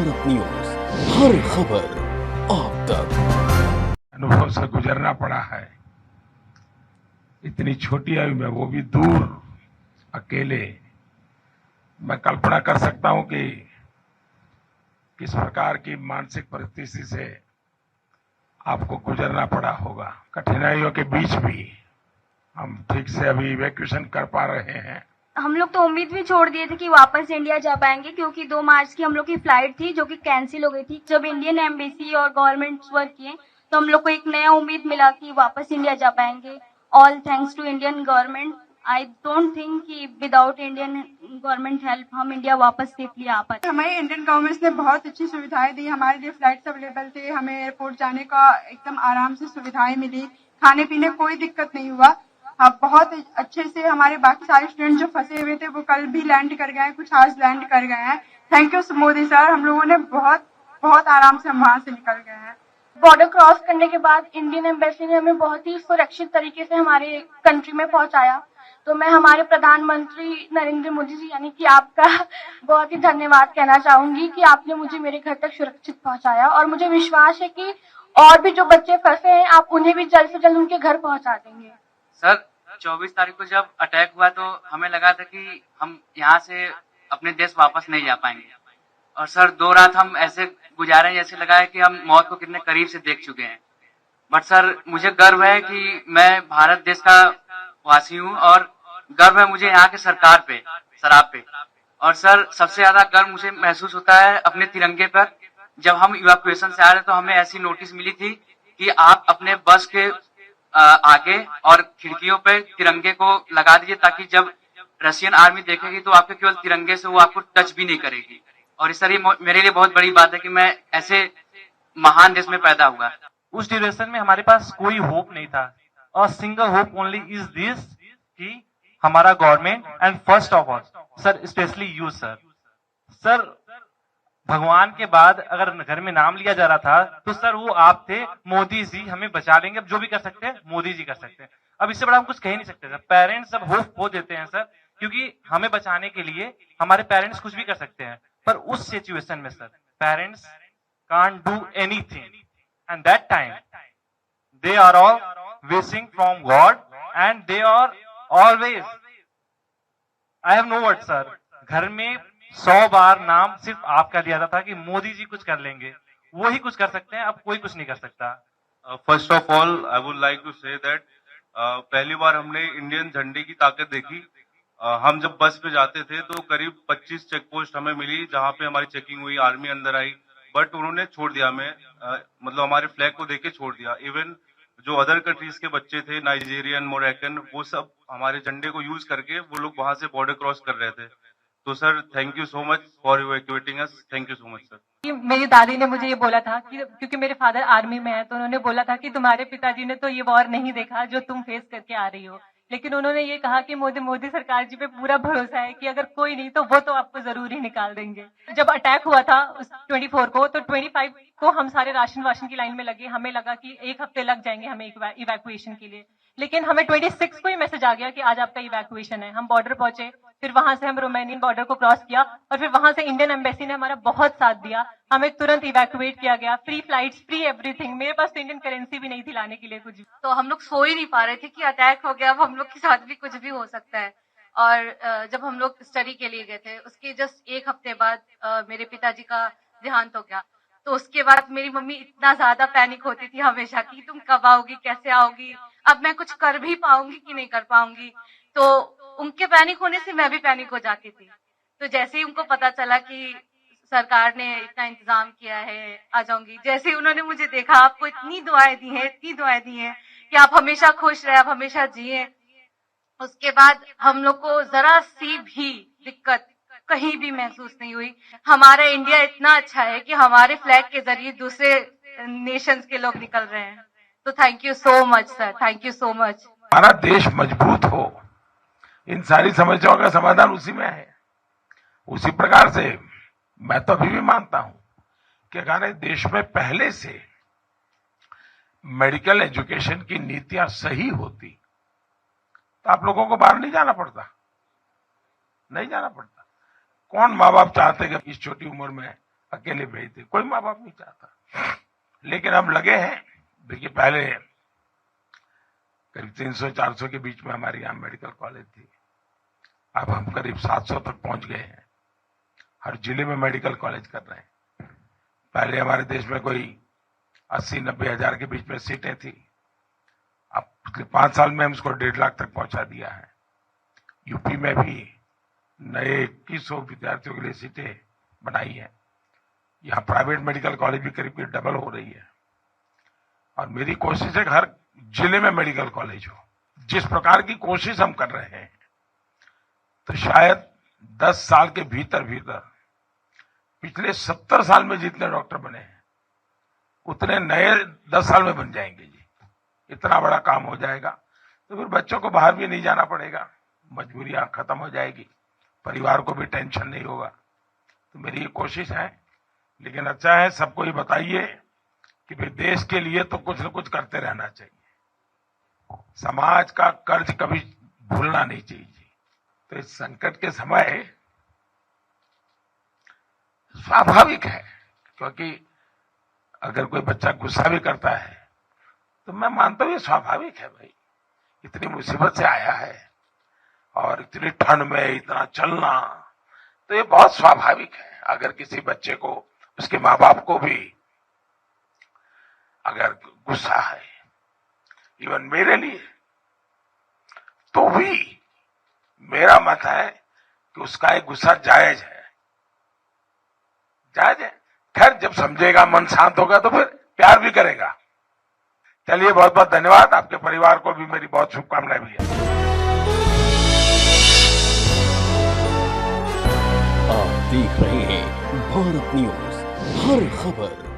Bharat news, हर खबर आप तक। अनुभव से गुजरना पड़ा है, इतनी छोटी आयु में, वो भी दूर, अकेले। मैं कल्पना कर सकता हूं कि किस प्रकार की मानसिक परिस्थिति से आपको गुजरना पड़ा होगा। कठिनाइयों के बीच भी हम ठीक से अभी इवैक्यूएशन कर पा रहे हैं। हम लोग तो उम्मीद भी छोड़ दिए थे कि वापस इंडिया जा पाएंगे, क्योंकि 2 मार्च की हम लोग की फ्लाइट थी जो कि कैंसिल हो गई थी। जब इंडियन एम्बेसी और गवर्नमेंट वर्क किए तो हम लोग को एक नया उम्मीद मिला कि वापस इंडिया जा पाएंगे। All thanks to Indian government. I don't think कि विदाउट इंडियन गवर्नमेंट हेल्प हम इंडिया वापस सेफली आ पाते। हमारे इंडियन गवर्नमेंट ने बहुत अच्छी सुविधाएं दी, हमारे लिए फ्लाइट्स अवेलेबल थे, हमें एयरपोर्ट जाने का एकदम आराम से सुविधाएं मिली, खाने पीने कोई दिक्कत नहीं हुआ। हाँ, बहुत अच्छे से हमारे बाकी सारे स्टूडेंट जो फंसे हुए थे वो कल भी लैंड कर गए हैं, कुछ आज लैंड कर गए हैं। थैंक यू मोदी सर, हम लोगों ने बहुत आराम से हम वहां से निकल गए हैं। बॉर्डर क्रॉस करने के बाद इंडियन एम्बेसी ने हमें बहुत ही सुरक्षित तरीके से हमारे कंट्री में पहुंचाया। तो मैं हमारे प्रधानमंत्री नरेंद्र मोदी जी यानी कि आपका बहुत ही धन्यवाद कहना चाहूंगी कि आपने मुझे मेरे घर तक सुरक्षित पहुंचाया, और मुझे विश्वास है कि और भी जो बच्चे फंसे हैं आप उन्हें भी जल्द से जल्द उनके घर पहुंचा देंगे। सर 24 तारीख को जब अटैक हुआ तो हमें लगा था कि हम यहाँ से अपने देश वापस नहीं जा पाएंगे, और सर 2 रात हम ऐसे गुजारे जैसे लगा है कि हम मौत को कितने करीब से देख चुके हैं। बट सर मुझे गर्व है कि मैं भारत देश का वासी हूँ, और गर्व है मुझे यहाँ के सरकार पे, सर आप पे। और सर सबसे ज्यादा गर्व मुझे महसूस होता है अपने तिरंगे पर। जब हम इवैक्यूएशन से आ रहे तो हमें ऐसी नोटिस मिली थी कि आप अपने बस के आगे और खिड़कियों पे तिरंगे को लगा दीजिए, ताकि जब रशियन आर्मी देखेगी तो आपके केवल तिरंगे से वो आपको टच भी नहीं करेगी। और सर ये मेरे लिए बहुत बड़ी बात है कि मैं ऐसे महान देश में पैदा हुआ। उस ड्यूरेशन में हमारे पास कोई होप नहीं था, और single hope only is this कि हमारा government and first of all sir specially you sir भगवान के बाद अगर घर में नाम लिया जा रहा था तो सर वो आप थे। मोदी जी हमें बचा लेंगे, अब जो भी कर सकते हैं मोदी जी कर सकते हैं। अब इससे बड़ा हम कुछ कह ही नहीं सकते सर। पेरेंट्स अब होप खो देते हैं सर, क्योंकि हमें बचाने के लिए हमारे पेरेंट्स कुछ भी कर सकते हैं, पर उस सिचुएशन में sir parents can't do anything, and that time they are all wishing from God and they are always, I have no word sir. घर में 100 बार नाम सिर्फ आपका लिया जाता था कि मोदी जी कुछ कर लेंगे, वो ही कुछ कर सकते हैं, अब कोई कुछ नहीं कर सकता। First of all I would like to say that पहली बार हमने इंडियन झंडे की ताकत देखी। हम जब बस पे जाते थे तो करीब 25 चेक पोस्ट हमें मिली जहां पे हमारी चेकिंग हुई, आर्मी अंदर आई, बट उन्होंने छोड़ दिया हमें, मतलब हमारे फ्लैग को देके छोड़ दिया। इवन जो अदर कंट्रीज के बच्चे थे, नाइजीरियन, मोरक्कन, वो सब हमारे झंडे को यूज करके वो लोग वहां से बॉर्डर क्रॉस कर रहे थे। तो sir thank you so much for evacuating us, thank you so much sir. मेरी दादी ने मुझे ये बोला था कि क्योंकि मेरे फादर आर्मी में है, तो उन्होंने बोला था कि तुम्हारे पिताजी ने तो ये वॉर नहीं देखा जो तुम फेस करके आ रही हो, लेकिन उन्होंने ये कहा कि मोदी सरकार जी पे पूरा भरोसा है कि अगर कोई नहीं तो वो तो आपको जरूर ही निकाल देंगे। जब अटैक हुआ था उस 24 को, तो 25 को हम सारे राशन की लाइन में लगे। हमें लगा कि 1 हफ्ते लग जाएंगे हमें इवैक्यूएशन के लिए, लेकिन हमें 26 को ही मैसेज आ गया कि आज आपका इवैक्यूएशन है। हम बॉर्डर पहुंचे, फिर वहां से हम रोमानियन बॉर्डर को क्रॉस किया, और फिर वहां से इंडियन एम्बेसी ने हमारा बहुत साथ दिया। हमें तुरंत इवैक्यूएट किया गया, फ्री फ्लाइट्स, फ्री एवरीथिंग। मेरे पास तो इंडियन करेंसी भी नहीं थी लाने के लिए कुछ भी। तो हम लोग सो ही नहीं पा रहे थे कि अटैक हो गया, अब हम लोग के साथ भी कुछ भी हो सकता है। और जब हम लोग स्टडी के लिए गए थे उसके जस्ट 1 हफ्ते बाद मेरे पिताजी का देहांत हो गया। तो उसके बाद मेरी मम्मी इतना ज्यादा पैनिक होती थी हमेशा कि तुम कब आओगी, कैसे आओगी, अब मैं कुछ कर भी पाऊंगी कि नहीं कर पाऊंगी। तो उनके पैनिक होने से मैं भी पैनिक हो जाती थी। तो जैसे ही उनको पता चला कि सरकार ने इतना इंतजाम किया है, आ जाऊंगी, जैसे ही उन्होंने मुझे देखा, आपको इतनी दुआएं दी हैं कि आप हमेशा खुश रहे, आप हमेशा जिए। उसके बाद हम लोग को जरा सी भी दिक्कत कहीं भी महसूस नहीं हुई। हमारा इंडिया इतना अच्छा है कि हमारे फ्लैग के जरिए दूसरे नेशंस के लोग निकल रहे हैं। तो thank you so much sir, thank you so much. हमारा देश मजबूत हो, इन सारी समस्याओं का समाधान उसी में है। उसी प्रकार से मैं तो अभी भी मानता हूं कि अगर देश में पहले से मेडिकल एजुकेशन की नीतियां सही होती तो आप लोगों को बाहर नहीं जाना पड़ता। कौन माँ बाप चाहते कि इस छोटी उम्र में अकेले भेज दे, कोई माँ बाप नहीं चाहता। लेकिन हम लगे हैं। देखिए, पहले करीब 300-400 के बीच में हमारे यहाँ मेडिकल कॉलेज थी, अब हम करीब 700 तक पहुंच गए हैं। हर जिले में मेडिकल कॉलेज कर रहे हैं। पहले हमारे देश में कोई 80-90 हजार के बीच में सीटें थी, अब पिछले 5 साल में हम उसको 1.5 लाख तक पहुंचा दिया है। यूपी में भी नए 2100 विद्यार्थियों के लिए सीटें बनाई है। यहाँ प्राइवेट मेडिकल कॉलेज भी करीब डबल हो रही है। और मेरी कोशिश है कि हर जिले में मेडिकल कॉलेज हो। जिस प्रकार की कोशिश हम कर रहे हैं, तो शायद 10 साल के भीतर भीतर पिछले 70 साल में जितने डॉक्टर बने हैं, उतने नए 10 साल में बन जाएंगे जी। इतना बड़ा काम हो जाएगा, तो फिर बच्चों को बाहर भी नहीं जाना पड़ेगा, मजबूरियां खत्म हो जाएगी, परिवार को भी टेंशन नहीं होगा। तो मेरी ये कोशिश है। लेकिन अच्छा है, सबको ये बताइए कि भाई देश के लिए तो कुछ न कुछ करते रहना चाहिए। समाज का कर्ज कभी भूलना नहीं चाहिए जी। तो इस संकट के समय स्वाभाविक है, क्योंकि अगर कोई बच्चा गुस्सा भी करता है तो मैं मानता हूं ये स्वाभाविक है भाई। इतनी मुसीबत से आया है और इतनी ठंड में इतना चलना, तो ये बहुत स्वाभाविक है। अगर किसी बच्चे को, उसके माँ बाप को भी अगर गुस्सा है, इवन मेरे लिए, तो भी मेरा मत है कि उसका एक गुस्सा जायज है, जायज है। खैर, जब समझेगा, मन शांत होगा, तो फिर प्यार भी करेगा। चलिए, बहुत बहुत धन्यवाद। आपके परिवार को भी मेरी बहुत शुभकामनाएं भी है। आप देख रहे हैं भारत न्यूज, हर खबर